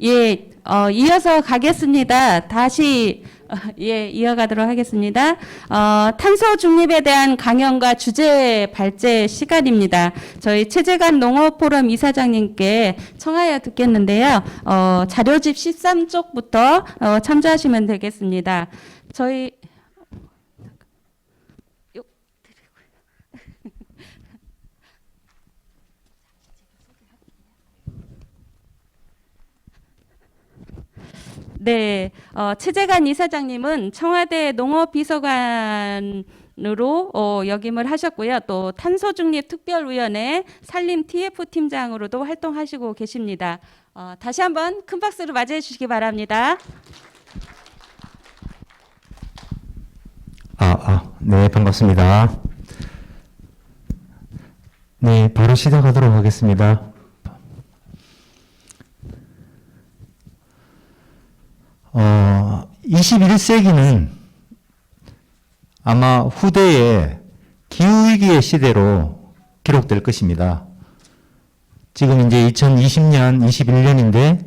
예, 이어서 가겠습니다. 다시 예, 이어가도록 하겠습니다. 탄소 중립에 대한 강연과 주제 발제 시간입니다. 저희 최재관 농업포럼 이사장님께 청하여 듣겠는데요. 자료집 13쪽부터 참조하시면 되겠습니다. 저희 네, 최재관 이사장님은 청와대 농업비서관으로 역임을 하셨고요. 또 탄소중립특별위원회 산림 TF 팀장으로도 활동하시고 계십니다. 다시 한번 큰 박수로 맞이해 주시기 바랍니다. 네, 반갑습니다. 네, 바로 시작하도록 하겠습니다. 21세기는 아마 후대의 기후위기의 시대로 기록될 것입니다. 지금 이제 2020년, 21년인데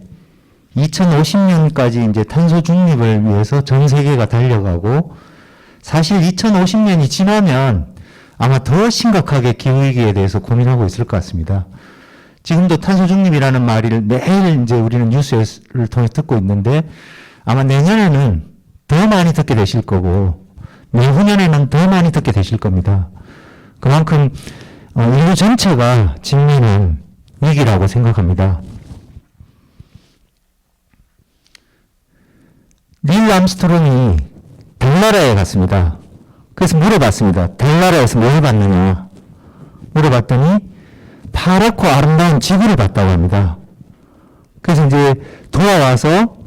2050년까지 이제 탄소 중립을 위해서 전 세계가 달려가고, 사실 2050년이 지나면 아마 더 심각하게 기후위기에 대해서 고민하고 있을 것 같습니다. 지금도 탄소 중립이라는 말을 매일 이제 우리는 뉴스를 통해 듣고 있는데, 아마 내년에는 더 많이 듣게 되실 거고, 내후년에는 더 많이 듣게 되실 겁니다. 그만큼 인류 전체가 직면한 위기라고 생각합니다. 닐 암스트롱이 달나라에 갔습니다. 그래서 물어봤습니다. 달나라에서 뭘 봤느냐 물어봤더니 파랗고 아름다운 지구를 봤다고 합니다. 그래서 이제 돌아와서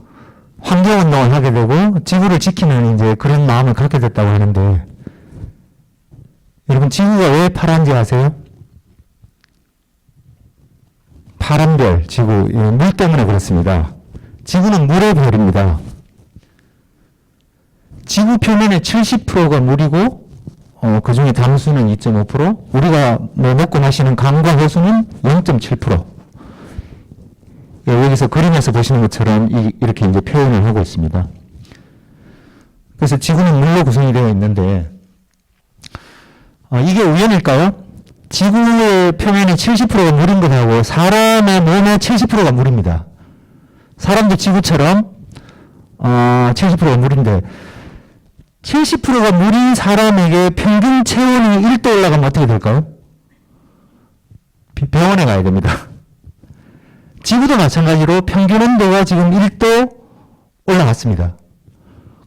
환경운동을 하게 되고 지구를 지키는 이제 그런 마음을 갖게 됐다고 하는데, 여러분 지구가 왜 파란지 아세요? 파란 별, 지구, 물 때문에 그렇습니다. 지구는 물의 별입니다. 지구 표면의 70%가 물이고, 그 중에 담수는 2.5%, 우리가 먹고 마시는 강과 호수는 0.7%. 여기서 그림에서 보시는 것처럼 이렇게 이제 표현을 하고 있습니다. 그래서 지구는 물로 구성이 되어 있는데, 이게 우연일까요? 지구의 표면의 70%가 물인 것하고 사람의 몸의 70%가 물입니다. 사람도 지구처럼 70%가 물인데, 70%가 물인 사람에게 평균 체온이 1도 올라가면 어떻게 될까요? 병원에 가야 됩니다. 지구도 마찬가지로 평균 온도가 지금 1도 올라갔습니다.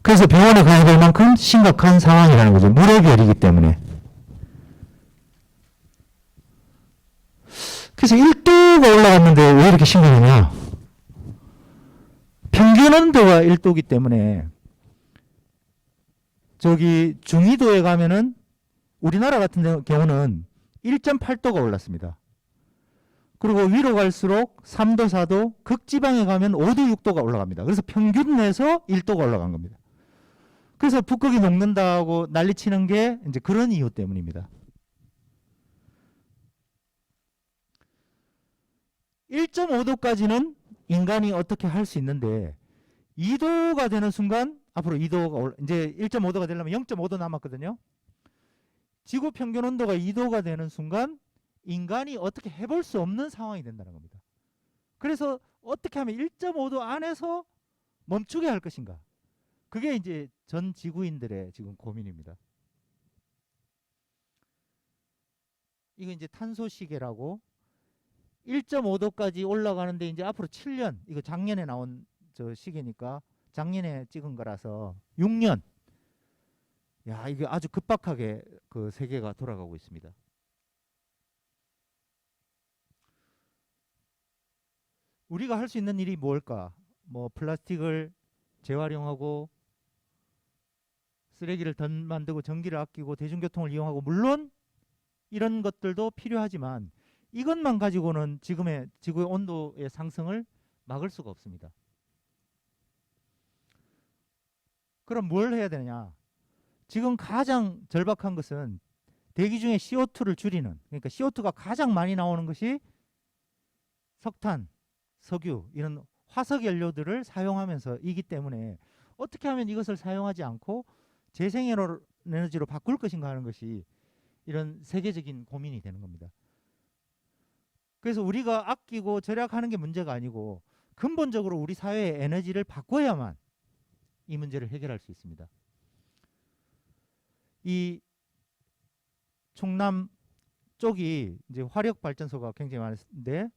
그래서 병원에 가야 될 만큼 심각한 상황이라는 거죠. 물의 별이기 때문에. 그래서 1도가 올라갔는데 왜 이렇게 심각하냐? 평균 온도가 1도이기 때문에 저기 중위도에 가면은 우리나라 같은 경우는 1.8도가 올랐습니다. 그리고 위로 갈수록 3도, 4도, 극지방에 가면 5도, 6도가 올라갑니다. 그래서 평균 내서 1도가 올라간 겁니다. 그래서 북극이 녹는다고 난리치는 게 이제 그런 이유 때문입니다. 1.5도까지는 인간이 어떻게 할 수 있는데, 2도가 되는 순간, 앞으로 2도가 이제 1.5도가 되려면 0.5도 남았거든요. 지구 평균 온도가 2도가 되는 순간 인간이 어떻게 해볼 수 없는 상황이 된다는 겁니다. 그래서 어떻게 하면 1.5도 안에서 멈추게 할 것인가? 그게 이제 전 지구인들의 지금 고민입니다. 이거 이제 탄소 시계라고 1.5도까지 올라가는데 이제 앞으로 7년, 이거 작년에 나온 저 시계니까 작년에 찍은 거라서 6년. 야, 이게 아주 급박하게 그 세계가 돌아가고 있습니다. 우리가 할 수 있는 일이 뭘까? 뭐 플라스틱을 재활용하고 쓰레기를 덜 만들고 전기를 아끼고 대중교통을 이용하고, 물론 이런 것들도 필요하지만 이것만 가지고는 지금의 지구의 온도의 상승을 막을 수가 없습니다. 그럼 뭘 해야 되느냐? 지금 가장 절박한 것은 대기 중에 CO2를 줄이는, 그러니까 CO2가 가장 많이 나오는 것이 석탄, 석유, 이런 화석 연료들을 사용하면서이기 때문에 어떻게 하면 이것을 사용하지 않고 재생에너지로 바꿀 것인가 하는 것이 이런 세계적인 고민이 되는 겁니다. 그래서 우리가 아끼고 절약하는 게 문제가 아니고 근본적으로 우리 사회의 에너지를 바꿔야만 이 문제를 해결할 수 있습니다. 이 충남 쪽이 이제 화력 발전소가 굉장히 많은데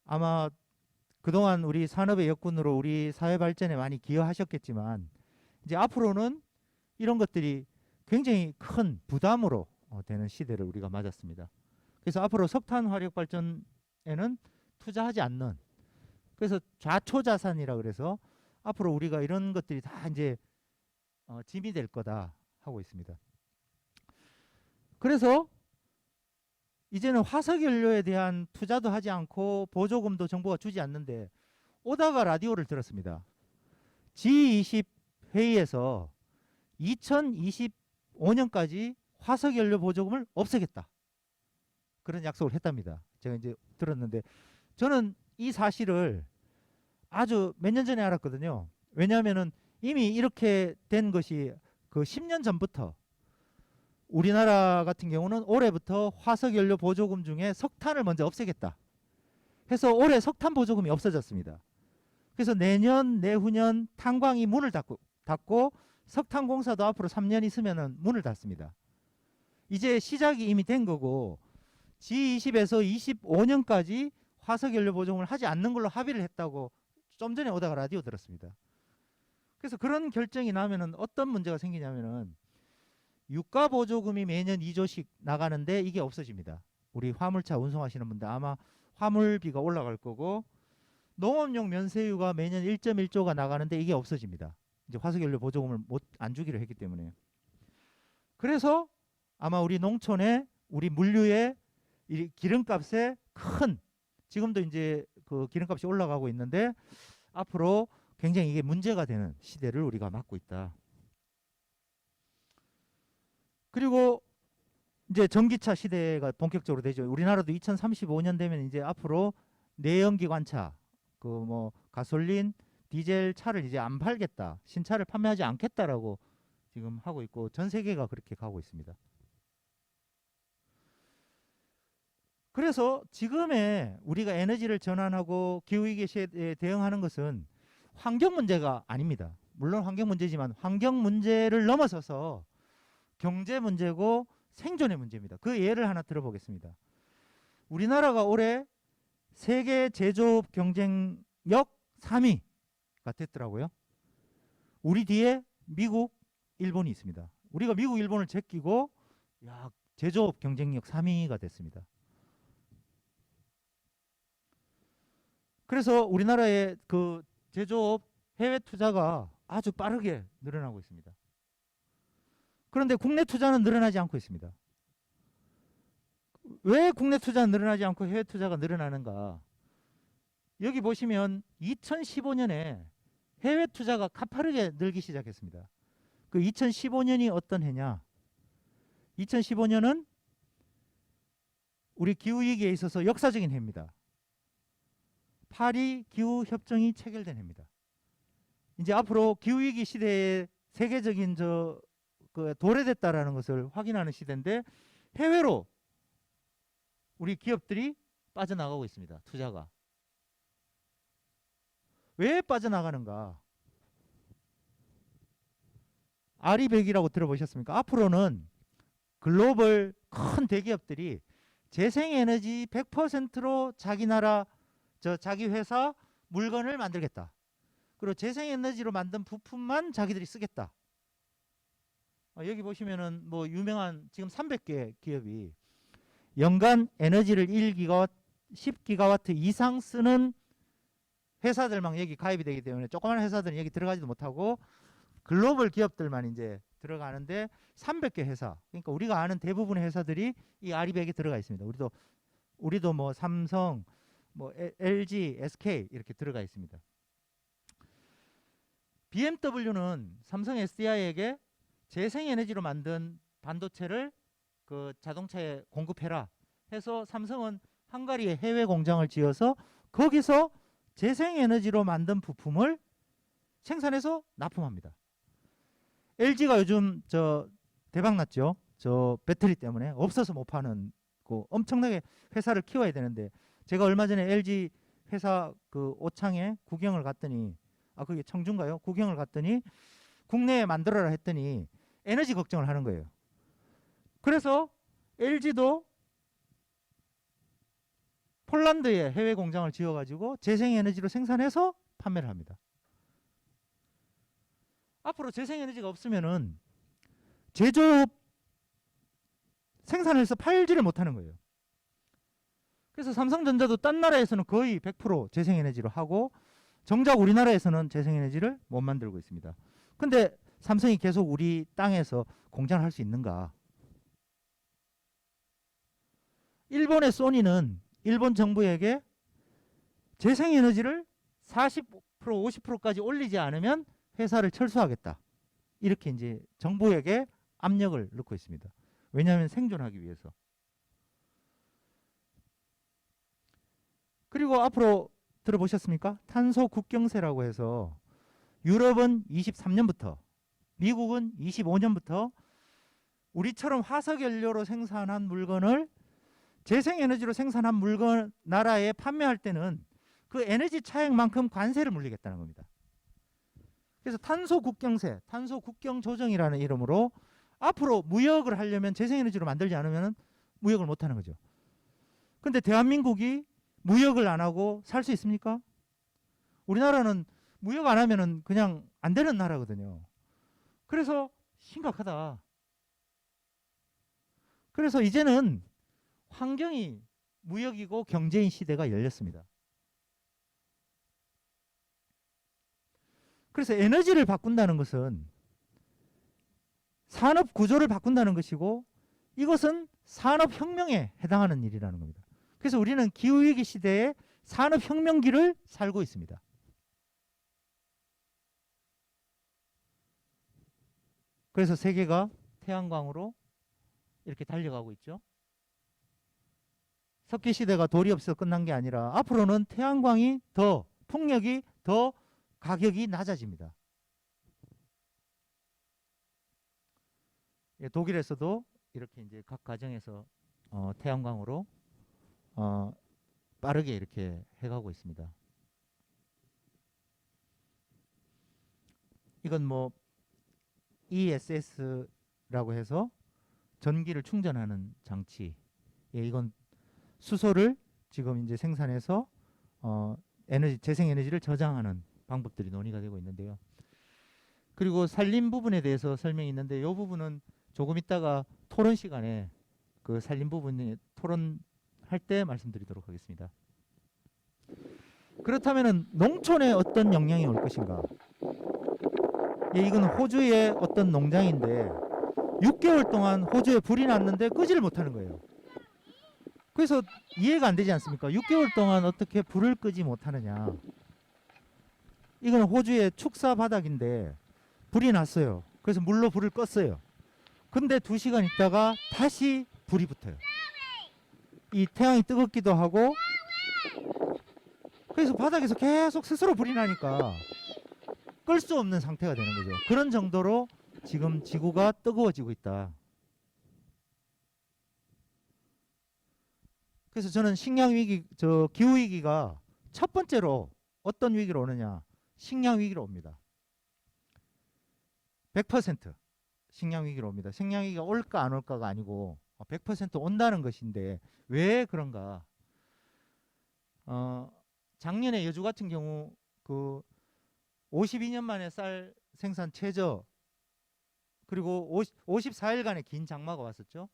아마 그동안 우리 산업의 역군으로 우리 사회 발전에 많이 기여하셨겠지만 이제 앞으로는 이런 것들이 굉장히 큰 부담으로 되는 시대를 우리가 맞았습니다. 그래서 앞으로 석탄 화력 발전에는 투자하지 않는, 그래서 좌초자산이라 그래서 앞으로 우리가 이런 것들이 다 이제 짐이 될 거다 하고 있습니다. 그래서 이제는 화석 연료에 대한 투자도 하지 않고 보조금도 정부가 주지 않는데 오다가 라디오를 들었습니다. G20 회의에서 2025년까지 화석 연료 보조금을 없애겠다, 그런 약속을 했답니다. 제가 이제 들었는데 저는 이 사실을 아주 몇 년 전에 알았거든요. 왜냐하면은 이미 이렇게 된 것이 그 10년 전부터 우리나라 같은 경우는 올해부터 화석연료 보조금 중에 석탄을 먼저 없애겠다 해서 올해 석탄 보조금이 없어졌습니다. 그래서 내년 내후년 탄광이 문을 닫고 석탄공사도 앞으로 3년 있으면 문을 닫습니다. 이제 시작이 이미 된 거고 G20에서 25년까지 화석연료 보조금을 하지 않는 걸로 합의를 했다고 좀 전에 오다가 라디오 들었습니다. 그래서 그런 결정이 나면은 어떤 문제가 생기냐면은 유가 보조금이 매년 2조씩 나가는데 이게 없어집니다. 우리 화물차 운송하시는 분들 아마 화물비가 올라갈 거고 농업용 면세유가 매년 1.1조가 나가는데 이게 없어집니다. 이제 화석연료 보조금을 안 주기로 했기 때문에. 그래서 아마 우리 농촌에 우리 물류에 이 기름값에 큰, 지금도 이제 그 기름값이 올라가고 있는데 앞으로 굉장히 이게 문제가 되는 시대를 우리가 맞고 있다. 그리고 이제 전기차 시대가 본격적으로 되죠. 우리나라도 2035년 되면 이제 앞으로 내연기관차, 그 뭐 가솔린, 디젤 차를 이제 안 팔겠다, 신차를 판매하지 않겠다라고 지금 하고 있고 전 세계가 그렇게 가고 있습니다. 그래서 지금의 우리가 에너지를 전환하고 기후위기 시대에 대응하는 것은 환경 문제가 아닙니다. 물론 환경 문제지만 환경 문제를 넘어서서 경제 문제고 생존의 문제입니다. 그 예를 하나 들어보겠습니다. 우리나라가 올해 세계 제조업 경쟁력 3위가 됐더라고요. 우리 뒤에 미국, 일본이 있습니다. 우리가 미국, 일본을 제끼고 제조업 경쟁력 3위가 됐습니다. 그래서 우리나라의 그 제조업 해외 투자가 아주 빠르게 늘어나고 있습니다. 그런데 국내 투자는 늘어나지 않고 있습니다. 왜 국내 투자는 늘어나지 않고 해외 투자가 늘어나는가? 여기 보시면 2015년에 해외 투자가 가파르게 늘기 시작했습니다. 그 2015년이 어떤 해냐? 2015년은 우리 기후위기에 있어서 역사적인 해입니다. 파리 기후협정이 체결된 해입니다. 이제 앞으로 기후위기 시대에 세계적인 도래됐다라는 것을 확인하는 시대인데 해외로 우리 기업들이 빠져나가고 있습니다. 투자가. 왜 빠져나가는가? 아리백이라고 들어보셨습니까? 앞으로는 글로벌 큰 대기업들이 재생에너지 100%로 자기 나라, 자기 회사 물건을 만들겠다. 그리고 재생에너지로 만든 부품만 자기들이 쓰겠다. 여기 보시면은 뭐 유명한 지금 300개 기업이 연간 에너지를 1기가와트, 10기가와트 이상 쓰는 회사들만 여기 가입이 되기 때문에 조그마한 회사들은 여기 들어가지도 못하고 글로벌 기업들만 이제 들어가는데 300개 회사, 그러니까 우리가 아는 대부분의 회사들이 이 아리백에 들어가 있습니다. 우리도 뭐 삼성, 뭐 LG, SK 이렇게 들어가 있습니다. BMW는 삼성 SDI에게 재생에너지로 만든 반도체를 그 자동차에 공급해라 해서 삼성은 헝가리에 해외 공장을 지어서 거기서 재생에너지로 만든 부품을 생산해서 납품합니다. LG가 요즘 대박 났죠. 배터리 때문에 없어서 못 파는 그 엄청나게 회사를 키워야 되는데, 제가 얼마 전에 LG 회사 그 오창에 구경을 갔더니, 그게 청주인가요? 구경을 갔더니 국내에 만들어라 했더니 에너지 걱정을 하는 거예요. 그래서 LG도 폴란드에 해외 공장을 지어가지고 재생에너지로 생산해서 판매를 합니다. 앞으로 재생에너지가 없으면은 제조업 생산해서 팔지를 못하는 거예요. 그래서 삼성전자도 딴 나라에서는 거의 100% 재생에너지로 하고, 정작 우리나라에서는 재생에너지를 못 만들고 있습니다. 근데 삼성이 계속 우리 땅에서 공장을 할 수 있는가? 일본의 소니는 일본 정부에게 재생에너지를 40%, 50%까지 올리지 않으면 회사를 철수하겠다. 이렇게 이제 정부에게 압력을 넣고 있습니다. 왜냐하면 생존하기 위해서. 그리고 앞으로 들어보셨습니까? 탄소 국경세라고 해서 유럽은 23년부터, 미국은 25년부터 우리처럼 화석연료로 생산한 물건을 재생에너지로 생산한 물건 나라에 판매할 때는 그 에너지 차액만큼 관세를 물리겠다는 겁니다. 그래서 탄소 국경세, 탄소 국경 조정이라는 이름으로 앞으로 무역을 하려면 재생에너지로 만들지 않으면 무역을 못 하는 거죠. 근데 대한민국이 무역을 안 하고 살 수 있습니까? 우리나라는 무역 안 하면은 그냥 안 되는 나라거든요. 그래서 심각하다. 그래서 이제는 환경이 무역이고 경제인 시대가 열렸습니다. 그래서 에너지를 바꾼다는 것은 산업 구조를 바꾼다는 것이고, 이것은 산업혁명에 해당하는 일이라는 겁니다. 그래서 우리는 기후위기 시대에 산업혁명기를 살고 있습니다. 그래서 세계가 태양광으로 이렇게 달려가고 있죠. 석기 시대가 돌이 없어 끝난 게 아니라 앞으로는 태양광이 더, 풍력이 더 가격이 낮아집니다. 독일에서도 이렇게 이제 각 가정에서 태양광으로 빠르게 이렇게 해가고 있습니다. 이건 뭐 ESS라고 해서 전기를 충전하는 장치. 이건 수소를 지금 이제 생산해서 재생에너지를 저장하는 방법들이 논의가 되고 있는데요. 그리고 산림 부분에 대해서 설명이 있는데, 이 부분은 조금 있다가 토론 시간에 그 산림 부분에 토론할 때 말씀드리도록 하겠습니다. 그렇다면 농촌에 어떤 영향이 올 것인가? 이건 호주의 어떤 농장인데 6개월 동안 호주에 불이 났는데 끄지를 못하는 거예요. 그래서 이해가 안 되지 않습니까? 6개월 동안 어떻게 불을 끄지 못하느냐. 이건 호주의 축사 바닥인데 불이 났어요. 그래서 물로 불을 껐어요. 근데 2시간 있다가 다시 불이 붙어요. 이 태양이 뜨겁기도 하고, 그래서 바닥에서 계속 스스로 불이 나니까 끌 수 없는 상태가 되는 거죠. 그런 정도로 지금 지구가 뜨거워지고 있다. 그래서 저는 기후위기가 첫 번째로 어떤 위기로 오느냐, 식량 위기로 옵니다. 100% 식량 위기로 옵니다. 식량 위기가 올까 안 올까가 아니고 100% 온다는 것인데, 왜 그런가? 작년에 여주 같은 경우 그 52년 만에 쌀 생산 최저, 그리고 54일간의 긴 장마가 왔었죠.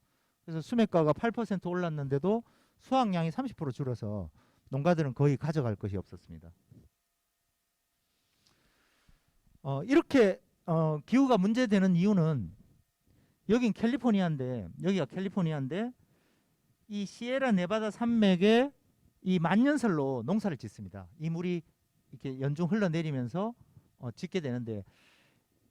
그래서 수매가가 8% 올랐는데도 수확량이 30% 줄어서 농가들은 거의 가져갈 것이 없었습니다. 이렇게 기후가 문제되는 이유는, 여긴 여기가 캘리포니아인데 이 시에라 네바다 산맥에 이 만년설로 농사를 짓습니다. 이 물이 이렇게 연중 흘러내리면서 짓게 되는데,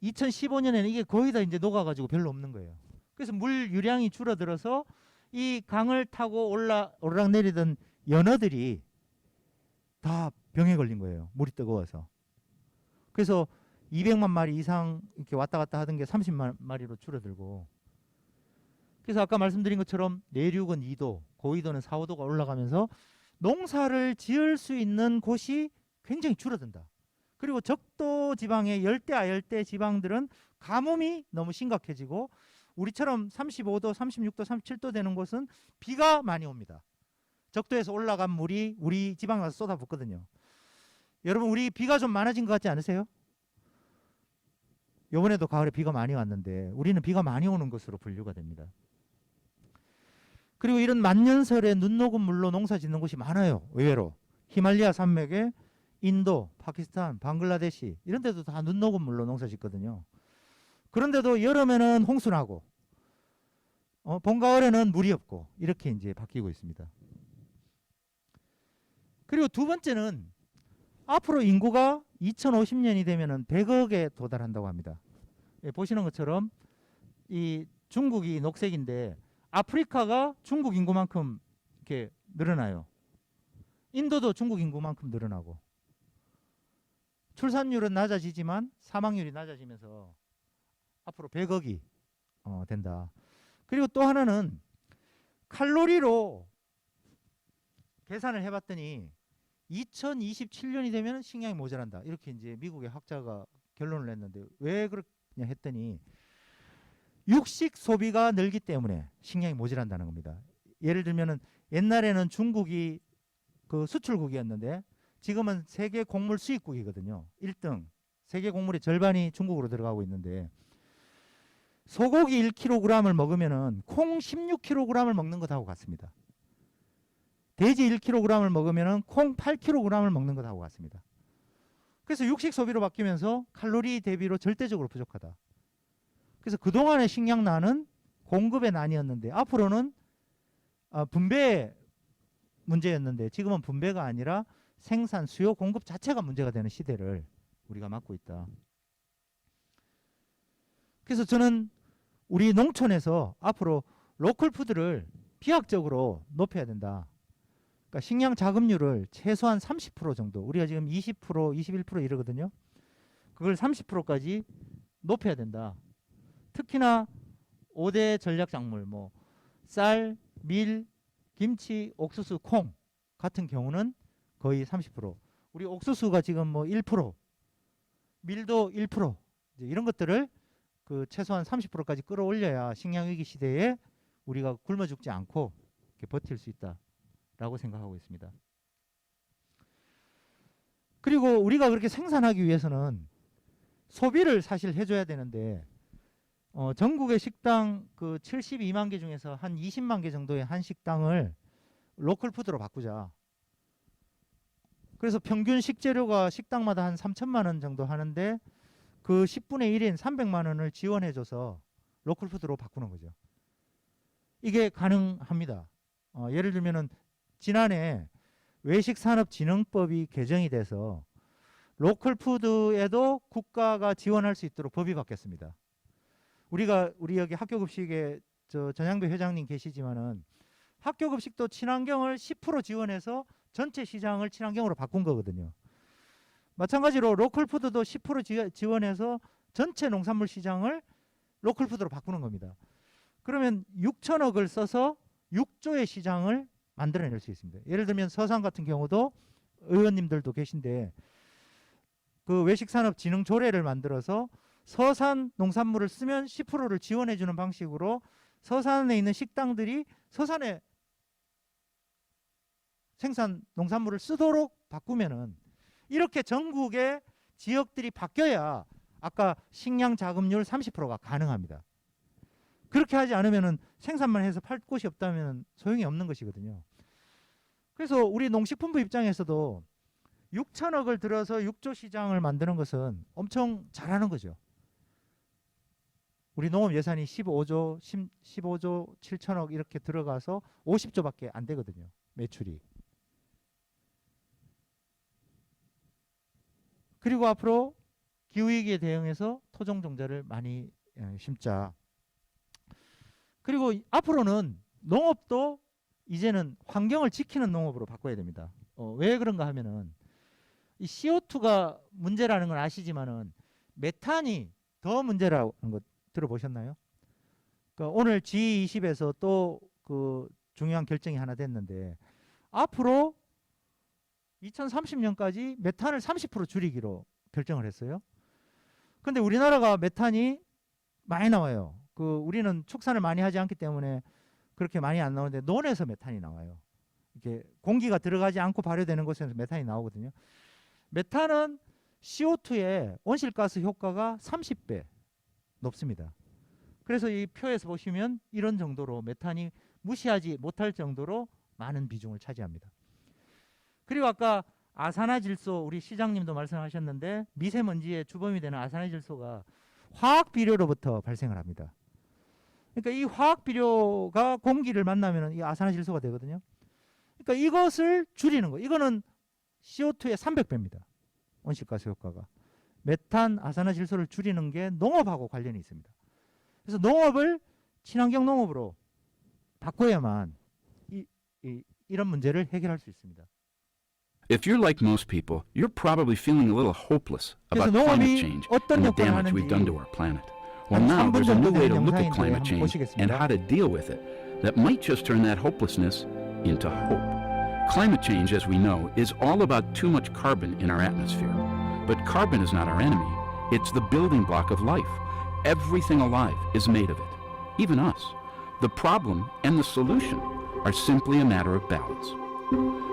2015년에는 이게 거의 다 이제 녹아가지고 별로 없는 거예요. 그래서 물 유량이 줄어들어서 이 강을 타고 오르락 내리던 연어들이 다 병에 걸린 거예요. 물이 뜨거워서. 그래서 200만 마리 이상 이렇게 왔다 갔다 하던 게 30만 마리로 줄어들고, 그래서 아까 말씀드린 것처럼 내륙은 2도, 고위도는 4, 5도가 올라가면서 농사를 지을 수 있는 곳이 굉장히 줄어든다. 그리고 적도 지방의 열대, 아열대 지방들은 가뭄이 너무 심각해지고, 우리처럼 35도, 36도, 37도 되는 곳은 비가 많이 옵니다. 적도에서 올라간 물이 우리 지방에 와서 쏟아붓거든요. 여러분, 우리 비가 좀 많아진 것 같지 않으세요? 이번에도 가을에 비가 많이 왔는데 우리는 비가 많이 오는 것으로 분류가 됩니다. 그리고 이런 만년설에 눈 녹은 물로 농사 짓는 곳이 많아요. 의외로 히말라야 산맥에 인도, 파키스탄, 방글라데시 이런 데도 다 눈 녹은 물로 농사 짓거든요. 그런데도 여름에는 홍수 나고 봄, 가을에는 물이 없고 이렇게 이제 바뀌고 있습니다. 그리고 두 번째는 앞으로 인구가 2050년이 되면은 100억에 도달한다고 합니다. 예, 보시는 것처럼 이 중국이 녹색인데 아프리카가 중국 인구만큼 이렇게 늘어나요. 인도도 중국 인구만큼 늘어나고, 출산율은 낮아지지만 사망률이 낮아지면서 앞으로 100억이 된다. 그리고 또 하나는 칼로리로 계산을 해봤더니 2027년이 되면 식량이 모자란다. 이렇게 이제 미국의 학자가 결론을 냈는데, 왜 그러냐 했더니 육식 소비가 늘기 때문에 식량이 모자란다는 겁니다. 예를 들면은 옛날에는 중국이 그 수출국이었는데 지금은 세계 곡물 수입국이거든요. 1등. 세계 곡물의 절반이 중국으로 들어가고 있는데, 소고기 1kg을 먹으면은 콩 16kg을 먹는 것하고 같습니다. 돼지 1kg을 먹으면 콩 8kg을 먹는 것하고 같습니다. 그래서 육식 소비로 바뀌면서 칼로리 대비로 절대적으로 부족하다. 그래서 그동안의 식량난은 공급의 난이었는데 앞으로는 분배 문제였는데 지금은 분배가 아니라 생산, 수요, 공급 자체가 문제가 되는 시대를 우리가 맞고 있다. 그래서 저는 우리 농촌에서 앞으로 로컬 푸드를 비약적으로 높여야 된다. 그러니까 식량 자급률을 최소한 30% 정도, 우리가 지금 20%, 21% 이러거든요. 그걸 30%까지 높여야 된다. 특히나 5대 전략 작물, 뭐 쌀, 밀, 김치, 옥수수, 콩 같은 경우는 거의 30%. 우리 옥수수가 지금 뭐 1%, 밀도 1%, 이제 이런 것들을 그 최소한 30%까지 끌어올려야 식량 위기 시대에 우리가 굶어 죽지 않고 이렇게 버틸 수 있다라고 생각하고 있습니다. 그리고 우리가 그렇게 생산하기 위해서는 소비를 사실 해줘야 되는데, 전국의 식당 그 72만 개 중에서 한 20만 개 정도의 한 식당을 로컬 푸드로 바꾸자. 그래서 평균 식재료가 식당마다 한 3천만 원 정도 하는데 그 10분의 1인 300만 원을 지원해줘서 로컬 푸드로 바꾸는 거죠. 이게 가능합니다. 예를 들면은 지난해 외식산업진흥법이 개정이 돼서 로컬 푸드에도 국가가 지원할 수 있도록 법이 바뀌었습니다. 우리 여기 학교급식에 전양배 회장님 계시지만은 학교급식도 친환경을 10% 지원해서 전체 시장을 친환경으로 바꾼 거거든요. 마찬가지로 로컬푸드도 10% 지원해서 전체 농산물 시장을 로컬푸드로 바꾸는 겁니다. 그러면 6천억을 써서 6조의 시장을 만들어낼 수 있습니다. 예를 들면 서산 같은 경우도 의원님들도 계신데 그 외식산업진흥 조례를 만들어서 서산 농산물을 쓰면 10%를 지원해 주는 방식으로 서산에 있는 식당들이 서산에 생산 농산물을 쓰도록 바꾸면은, 이렇게 전국의 지역들이 바뀌어야 아까 식량 자급률 30%가 가능합니다. 그렇게 하지 않으면은 생산만 해서 팔 곳이 없다면 소용이 없는 것이거든요. 그래서 우리 농식품부 입장에서도 6천억을 들어서 6조 시장을 만드는 것은 엄청 잘하는 거죠. 우리 농업 예산이 15조 7천억 이렇게 들어가서 50조밖에 안 되거든요. 매출이. 그리고 앞으로 기후위기에 대응해서 토종종자를 많이 심자. 그리고 앞으로는 농업도 이제는 환경을 지키는 농업으로 바꿔야 됩니다. 왜 그런가 하면은 이 CO2가 문제라는 건 아시지만은 메탄이 더 문제라는 거 들어보셨나요? 그러니까 오늘 G20에서 또 그 중요한 결정이 하나 됐는데 앞으로 2030년까지 메탄을 30% 줄이기로 결정을 했어요. 근데 우리나라가 메탄이 많이 나와요. 그 우리는 축산을 많이 하지 않기 때문에 그렇게 많이 안 나오는데 논에서 메탄이 나와요. 이렇게 공기가 들어가지 않고 발효되는 곳에서 메탄이 나오거든요. 메탄은 CO2의 온실가스 효과가 30배 높습니다. 그래서 이 표에서 보시면 이런 정도로 메탄이 무시하지 못할 정도로 많은 비중을 차지합니다. 그리고 아까 아산화질소, 우리 시장님도 말씀하셨는데 미세먼지의 주범이 되는 아산화질소가 화학 비료로부터 발생을 합니다. 그러니까 이 화학 비료가 공기를 만나면 이 아산화질소가 되거든요. 그러니까 이것을 줄이는 거. 이거는 CO2의 300배입니다. 온실가스 효과가. 메탄, 아산화질소를 줄이는 게 농업하고 관련이 있습니다. 그래서 농업을 친환경 농업으로 바꿔야만 이런 문제를 해결할 수 있습니다. If you're like most people, you're probably feeling a little hopeless about 그래서 climate 농업이 change 어떤 and the 역할을 damage we've done to 하는지 our planet. Well, 한 now 3분 there's a 정도 new way to 되는 look at 영상인데 climate 한번 change and 보시겠습니다. how to deal with it that might just turn that hopelessness into hope. Climate change, as we know, is all about too much carbon in our atmosphere. But carbon is not our enemy. It's the building block of life. Everything alive is made of it, even us. The problem and the solution are simply a matter of balance.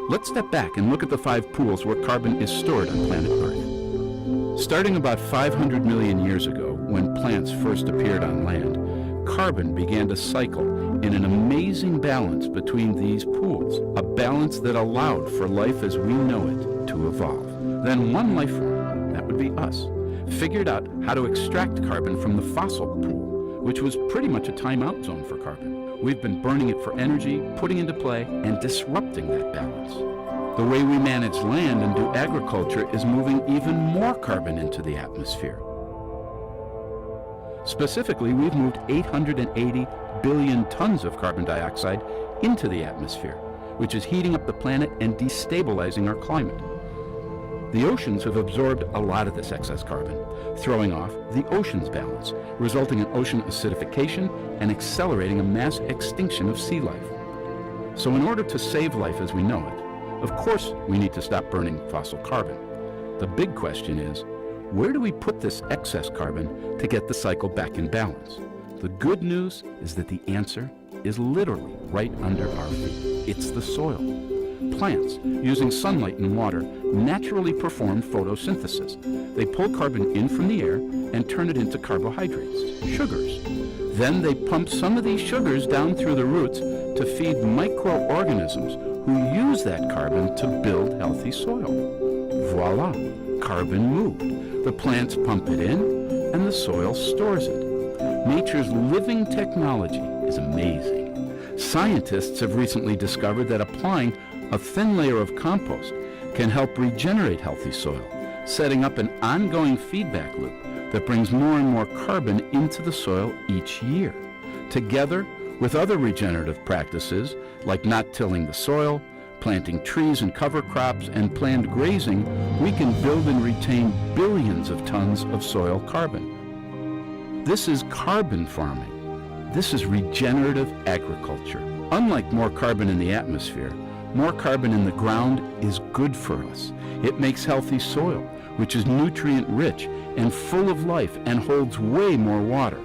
Let's step back and look at the 5 pools where carbon is stored on planet Earth. Starting about 500 million years ago, when plants first appeared on land, carbon began to cycle in an amazing balance between these pools, a balance that allowed for life as we know it to evolve. Then one life form, that would be us, figured out how to extract carbon from the fossil pool, which was pretty much a timeout zone for carbon. We've been burning it for energy, putting into play, and disrupting that balance. The way we manage land and do agriculture is moving even more carbon into the atmosphere. Specifically, we've moved 880 billion tons of carbon dioxide into the atmosphere, which is heating up the planet and destabilizing our climate. The oceans have absorbed a lot of this excess carbon, throwing off the ocean's balance, resulting in ocean acidification and accelerating a mass extinction of sea life. So in order to save life as we know it, of course we need to stop burning fossil carbon. The big question is, where do we put this excess carbon to get the cycle back in balance? The good news is that the answer is literally right under our feet. It's the soil. Plants, using sunlight and water, naturally perform photosynthesis. They pull carbon in from the air and turn it into carbohydrates, sugars. Then they pump some of these sugars down through the roots to feed microorganisms who use that carbon to build healthy soil. Voila, carbon moved. The plants pump it in, and the soil stores it. Nature's living technology is amazing. Scientists have recently discovered that applying a thin layer of compost can help regenerate healthy soil, setting up an ongoing feedback loop that brings more and more carbon into the soil each year. Together with other regenerative practices like not tilling the soil, planting trees and cover crops, and planned grazing, we can build and retain billions of tons of soil carbon. This is carbon farming. This is regenerative agriculture. Unlike more carbon in the atmosphere, more carbon in the ground is good for us. It makes healthy soil, which is nutrient-rich and full of life and holds way more water.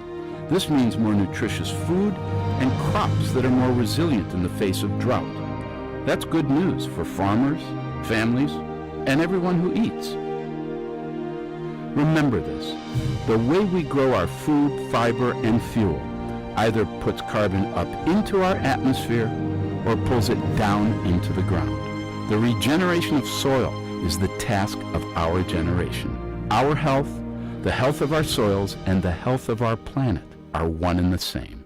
This means more nutritious food and crops that are more resilient in the face of drought. That's good news for farmers, families, and everyone who eats. Remember this, the way we grow our food, fiber, and fuel either puts carbon up into our atmosphere or pulls it down into the ground. The regeneration of soil is the task of our generation. Our health, the health of our soils, and the health of our planet are one and the same.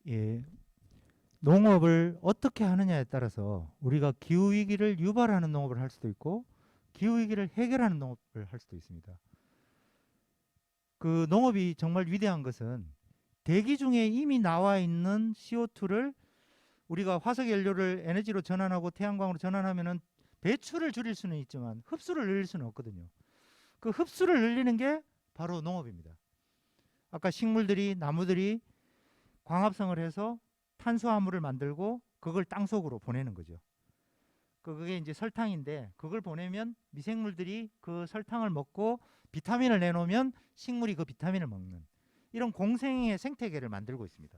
예, 농업을 어떻게 하느냐에 따라서 우리가 기후위기를 유발하는 농업을 할 수도 있고 기후위기를 해결하는 농업을 할 수도 있습니다. 그 농업이 정말 위대한 것은 대기 중에 이미 나와 있는 CO2를 우리가 화석 연료를 에너지로 전환하고 태양광으로 전환하면은 배출을 줄일 수는 있지만 흡수를 늘릴 수는 없거든요. 그 흡수를 늘리는 게 바로 농업입니다. 아까 식물들이, 나무들이 광합성을 해서 탄수화물을 만들고 그걸 땅속으로 보내는 거죠. 그게 이제 설탕인데 그걸 보내면 미생물들이 그 설탕을 먹고 비타민을 내놓으면 식물이 그 비타민을 먹는 이런 공생의 생태계를 만들고 있습니다.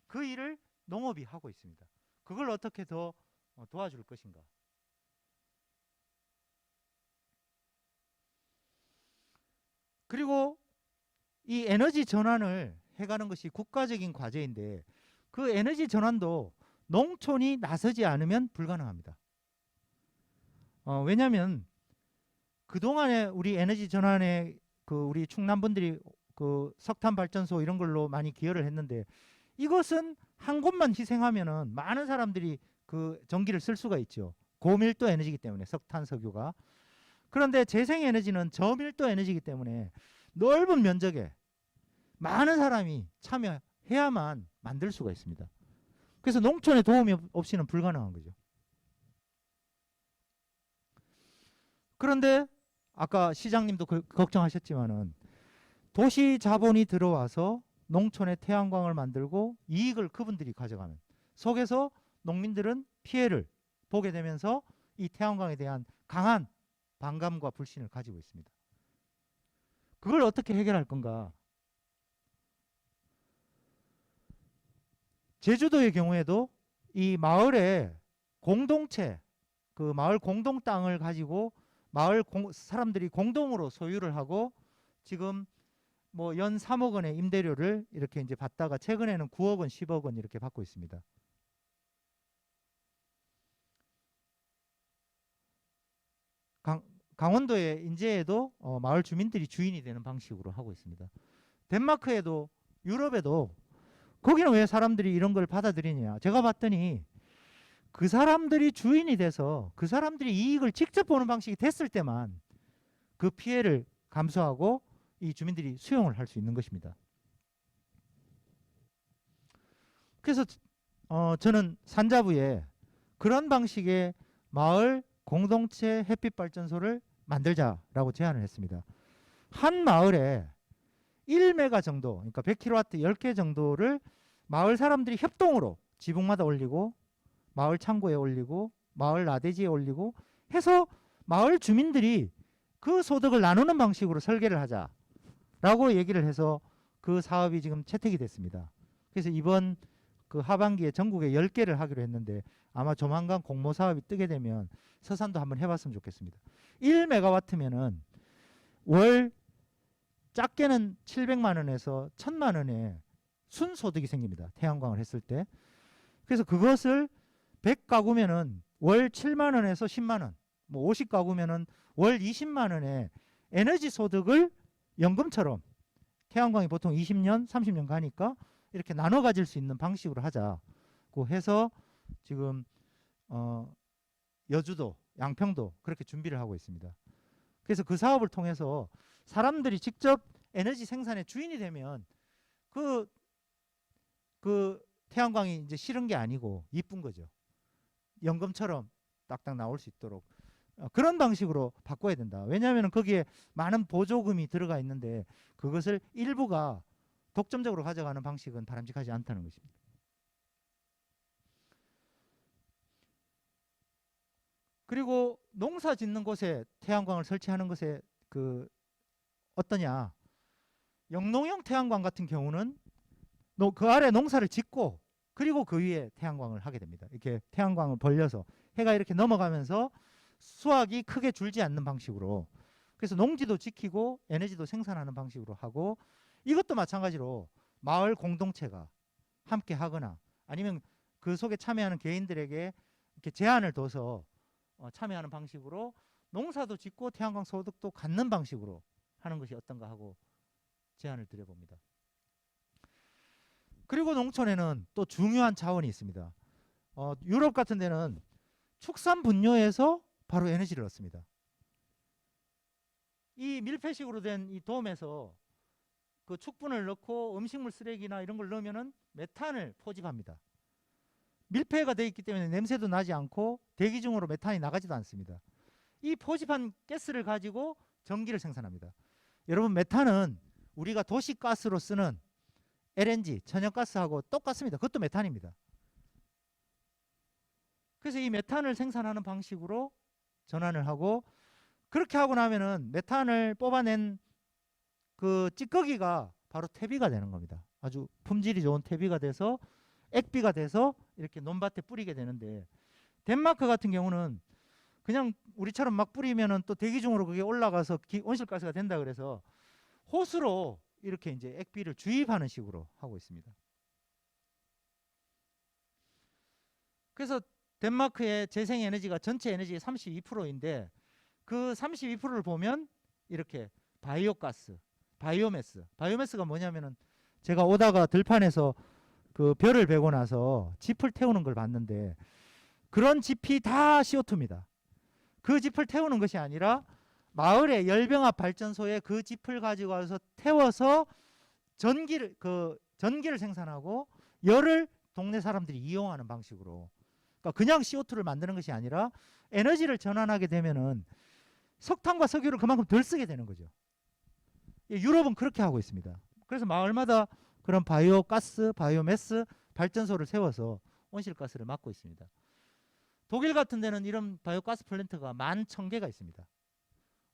그 일을 농업이 하고 있습니다. 그걸 어떻게 더 도와줄 것인가. 그리고 이 에너지 전환을 해가는 것이 국가적인 과제인데 그 에너지 전환도 농촌이 나서지 않으면 불가능합니다. 왜냐하면 그동안에 우리 에너지 전환에 우리 충남분들이 석탄 발전소 이런 걸로 많이 기여를 했는데 이것은 한 곳만 희생하면은 많은 사람들이 그 전기를 쓸 수가 있죠. 고밀도 에너지이기 때문에 석탄, 석유가. 그런데 재생에너지는 저밀도 에너지이기 때문에 넓은 면적에 많은 사람이 참여해야만 만들 수가 있습니다. 그래서 농촌의 도움이 없이는 불가능한 거죠. 그런데 아까 시장님도 걱정하셨지만은 도시 자본이 들어와서 농촌에 태양광을 만들고 이익을 그분들이 가져가는 속에서 농민들은 피해를 보게 되면서 이 태양광에 대한 강한 반감과 불신을 가지고 있습니다. 그걸 어떻게 해결할 건가? 제주도의 경우에도 이 마을에 공동체, 그 마을 공동 땅을 가지고 마을 사람들이 공동으로 소유를 하고 지금 뭐 연 3억 원의 임대료를 이렇게 이제 받다가 최근에는 9억 원, 10억 원 이렇게 받고 있습니다. 강원도의 인제에도 마을 주민들이 주인이 되는 방식으로 하고 있습니다. 덴마크에도 유럽에도 거기는 왜 사람들이 이런 걸 받아들이냐? 제가 봤더니 그 사람들이 주인이 돼서 그 사람들이 이익을 직접 보는 방식이 됐을 때만 그 피해를 감수하고 이 주민들이 수용을 할 수 있는 것입니다. 그래서 저는 산자부에 그런 방식의 마을 공동체 햇빛 발전소를 만들자라고 제안을 했습니다. 한 마을에 1메가 정도, 그러니까 100kW 10개 정도를 마을 사람들이 협동으로 지붕마다 올리고 마을 창고에 올리고 마을 나대지에 올리고 해서 마을 주민들이 그 소득을 나누는 방식으로 설계를 하자라고 얘기를 해서 그 사업이 지금 채택이 됐습니다. 그래서 이번 그 하반기에 전국에 10개를 하기로 했는데 아마 조만간 공모 사업이 뜨게 되면 서산도 한번 해봤으면 좋겠습니다. 1메가와트면은 월 작게는 700만 원에서 1000만 원의 순소득이 생깁니다. 태양광을 했을 때. 그래서 그것을 100가구면은 월 7만 원에서 10만 원, 뭐 50가구면은 월 20만 원의 에너지 소득을 연금처럼 태양광이 보통 20년, 30년 가니까 이렇게 나눠 가질 수 있는 방식으로 하자고 해서 지금 여주도, 양평도 그렇게 준비를 하고 있습니다. 그래서 그 사업을 통해서 사람들이 직접 에너지 생산의 주인이 되면 그 태양광이 이제 싫은 게 아니고 이쁜 거죠. 연금처럼 딱딱 나올 수 있도록 그런 방식으로 바꿔야 된다. 왜냐하면 거기에 많은 보조금이 들어가 있는데 그것을 일부가 독점적으로 가져가는 방식은 바람직하지 않다는 것입니다. 그리고 농사 짓는 곳에 태양광을 설치하는 것에 어떠냐? 영농형 태양광 같은 경우는 그 아래 농사를 짓고 그리고 그 위에 태양광을 하게 됩니다. 이렇게 태양광을 벌려서 해가 이렇게 넘어가면서 수확이 크게 줄지 않는 방식으로. 그래서 농지도 지키고 에너지도 생산하는 방식으로 하고 이것도 마찬가지로 마을 공동체가 함께 하거나 아니면 그 속에 참여하는 개인들에게 이렇게 제한을 둬서 참여하는 방식으로 농사도 짓고 태양광 소득도 갖는 방식으로 하는 것이 어떤가 하고 제안을 드려봅니다. 그리고 농촌에는 또 중요한 자원이 있습니다. 유럽 같은 데는 축산 분뇨에서 바로 에너지를 얻습니다. 이 밀폐식으로 된 이 돔에서 그 축분을 넣고 음식물 쓰레기나 이런 걸 넣으면은 메탄을 포집합니다. 밀폐가 되어 있기 때문에 냄새도 나지 않고 대기 중으로 메탄이 나가지도 않습니다. 이 포집한 가스를 가지고 전기를 생산합니다. 여러분, 메탄은 우리가 도시가스로 쓰는 LNG, 천연가스하고 똑같습니다. 그것도 메탄입니다. 그래서 이 메탄을 생산하는 방식으로 전환을 하고, 그렇게 하고 나면은 메탄을 뽑아낸 그 찌꺼기가 바로 퇴비가 되는 겁니다. 아주 품질이 좋은 퇴비가 돼서 액비가 돼서 이렇게 논밭에 뿌리게 되는데, 덴마크 같은 경우는 그냥 우리처럼 막 뿌리면은 또 대기 중으로 그게 올라가서 온실가스가 된다 그래서 호수로 이렇게 이제 액비를 주입하는 식으로 하고 있습니다. 그래서 덴마크의 재생에너지가 전체 에너지의 32%인데 그 32%를 보면 이렇게 바이오가스, 바이오매스가 뭐냐면은, 제가 오다가 들판에서 그 별을 베고 나서 짚을 태우는 걸 봤는데 그런 짚이 다 CO2입니다. 그 짚을 태우는 것이 아니라 마을의 열병합 발전소에 그 짚을 가지고 와서 태워서 전기를 생산하고 열을 동네 사람들이 이용하는 방식으로, 그러니까 그냥 CO2를 만드는 것이 아니라 에너지를 전환하게 되면은 석탄과 석유를 그만큼 덜 쓰게 되는 거죠. 유럽은 그렇게 하고 있습니다. 그래서 마을마다 그런 바이오가스, 바이오매스 발전소를 세워서 온실가스를 막고 있습니다. 독일 같은 데는 이런 바이오가스 플랜트가 11,000개가 있습니다.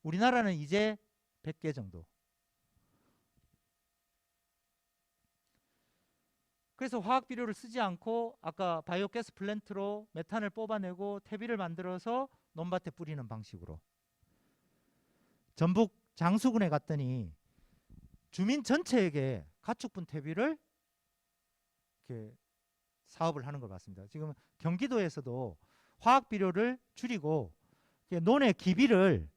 우리나라는 이제 100개 정도. 그래서 화학 비료를 쓰지 않고 아까 바이오가스 플랜트로 메탄을 뽑아내고 퇴비를 만들어서 논밭에 뿌리는 방식으로. 전북 장수군에 갔더니 주민 전체에게 가축분 퇴비를 이렇게 사업을 하는 걸 봤습니다. 지금 경기도에서도 화학 비료를 줄이고 논의 기비를,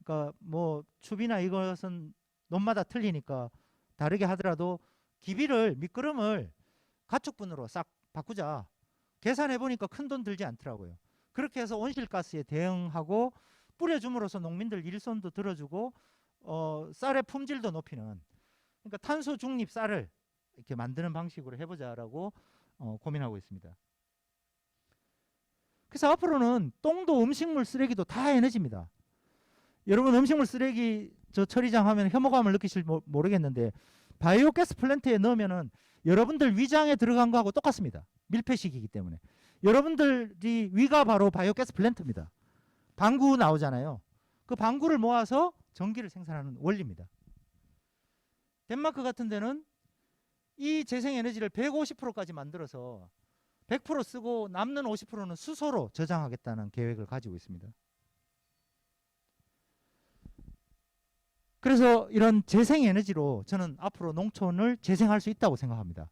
그러니까 뭐 추비나 이것은 논마다 틀리니까 다르게 하더라도 기비를, 미끄럼을 가축분으로 싹 바꾸자. 계산해 보니까 큰 돈 들지 않더라고요. 그렇게 해서 온실가스에 대응하고 뿌려줌으로써 농민들 일손도 들어주고 쌀의 품질도 높이는, 그러니까 탄소 중립 쌀을 이렇게 만드는 방식으로 해보자라고 고민하고 있습니다. 그래서 앞으로는 똥도 음식물 쓰레기도 다 에너지입니다. 여러분, 음식물 쓰레기 저 처리장 하면 혐오감을 느끼실 모르겠는데 바이오가스 플랜트에 넣으면은 여러분들 위장에 들어간 거하고 똑같습니다. 밀폐식이기 때문에. 여러분들이 위가 바로 바이오가스 플랜트입니다. 방구 나오잖아요. 그 방구를 모아서 전기를 생산하는 원리입니다. 덴마크 같은 데는 이 재생에너지를 150%까지 만들어서 100% 쓰고 남는 50%는 수소로 저장하겠다는 계획을 가지고 있습니다. 그래서 이런 재생에너지로 저는 앞으로 농촌을 재생할 수 있다고 생각합니다.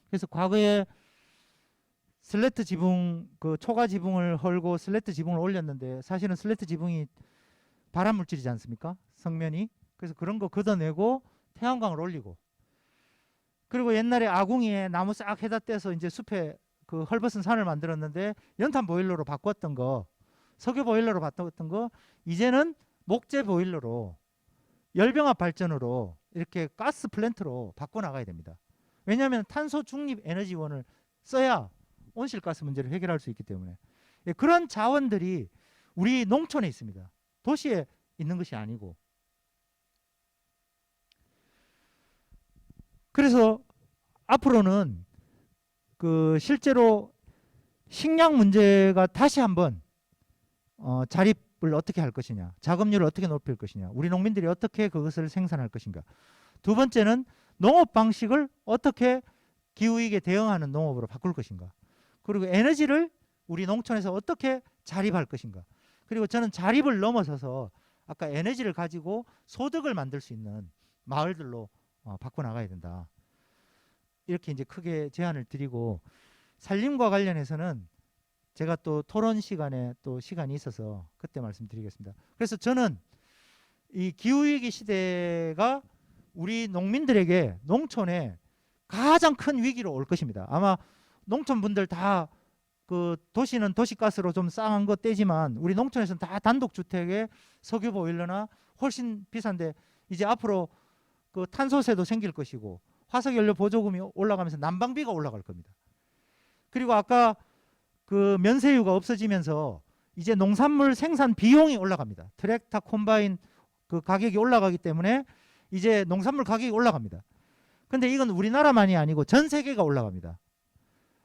그래서 과거에 슬래트 지붕, 그 초가 지붕을 헐고 슬래트 지붕을 올렸는데 사실은 슬래트 지붕이 발암 물질이지 않습니까? 성면이. 그래서 그런 거 걷어내고 태양광을 올리고, 그리고 옛날에 아궁이에 나무 싹 해다 떼서 이제 숲에 그 헐벗은 산을 만들었는데 연탄 보일러로 바꿨던 거, 석유 보일러로 바꿨던 거 이제는 목재 보일러로, 열병합 발전으로 이렇게 가스 플랜트로 바꿔나가야 됩니다. 왜냐하면 탄소 중립 에너지원을 써야 온실가스 문제를 해결할 수 있기 때문에. 그런 자원들이 우리 농촌에 있습니다. 도시에 있는 것이 아니고. 그래서 앞으로는 그 실제로 식량 문제가 다시 한번 자립을 어떻게 할 것이냐, 자급률을 어떻게 높일 것이냐, 우리 농민들이 어떻게 그것을 생산할 것인가. 두 번째는 농업 방식을 어떻게 기후위기에 대응하는 농업으로 바꿀 것인가. 그리고 에너지를 우리 농촌에서 어떻게 자립할 것인가. 그리고 저는 자립을 넘어서서 아까 에너지를 가지고 소득을 만들 수 있는 마을들로 바꿔나가야 된다. 이렇게 이제 크게 제안을 드리고, 산림과 관련해서는 제가 또 토론 시간에 또 시간이 있어서 그때 말씀드리겠습니다. 그래서 저는 이 기후위기 시대가 우리 농민들에게, 농촌에 가장 큰 위기로 올 것입니다. 아마 농촌분들 다 그 도시는 도시가스로 좀 싼 거 떼지만 우리 농촌에서는 다 단독주택에 석유 보일러나 훨씬 비싼데, 이제 앞으로 그 탄소세도 생길 것이고 화석연료 보조금이 올라가면서 난방비가 올라갈 겁니다. 그리고 아까 그 면세유가 없어지면서 이제 농산물 생산 비용이 올라갑니다. 트랙터 콤바인 그 가격이 올라가기 때문에 이제 농산물 가격이 올라갑니다. 근데 이건 우리나라만이 아니고 전 세계가 올라갑니다.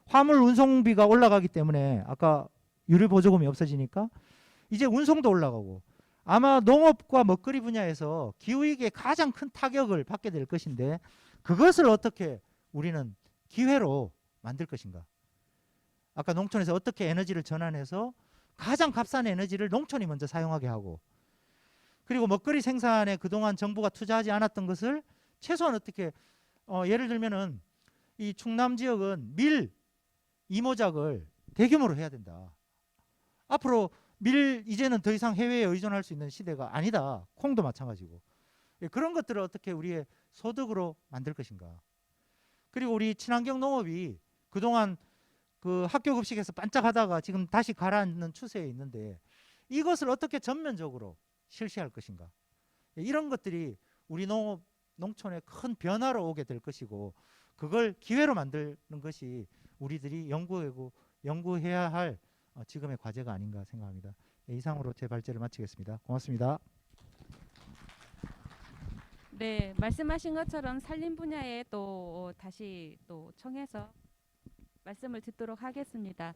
화물 운송비가 올라가기 때문에 아까 유류 보조금이 없어지니까 이제 운송도 올라가고 아마 농업과 먹거리 분야에서 기후위기에 가장 큰 타격을 받게 될 것인데 그것을 어떻게 우리는 기회로 만들 것인가. 아까 농촌에서 어떻게 에너지를 전환해서 가장 값싼 에너지를 농촌이 먼저 사용하게 하고 그리고 먹거리 생산에 그동안 정부가 투자하지 않았던 것을 최소한 어떻게 예를 들면은 이 충남 지역은 밀 이모작을 대규모로 해야 된다. 앞으로 밀 이제는 더 이상 해외에 의존할 수 있는 시대가 아니다. 콩도 마찬가지고. 그런 것들을 어떻게 우리의 소득으로 만들 것인가. 그리고 우리 친환경 농업이 그동안 그 학교 급식에서 반짝하다가 지금 다시 가라앉는 추세에 있는데 이것을 어떻게 전면적으로 실시할 것인가. 이런 것들이 우리 농촌에 큰 변화로 오게 될 것이고 그걸 기회로 만드는 것이 우리들이 연구해야 할 지금의 과제가 아닌가 생각합니다. 이상으로 제 발제를 마치겠습니다. 고맙습니다. 네, 말씀하신 것처럼 산림 분야에 또 다시 또 청해서 말씀을 듣도록 하겠습니다.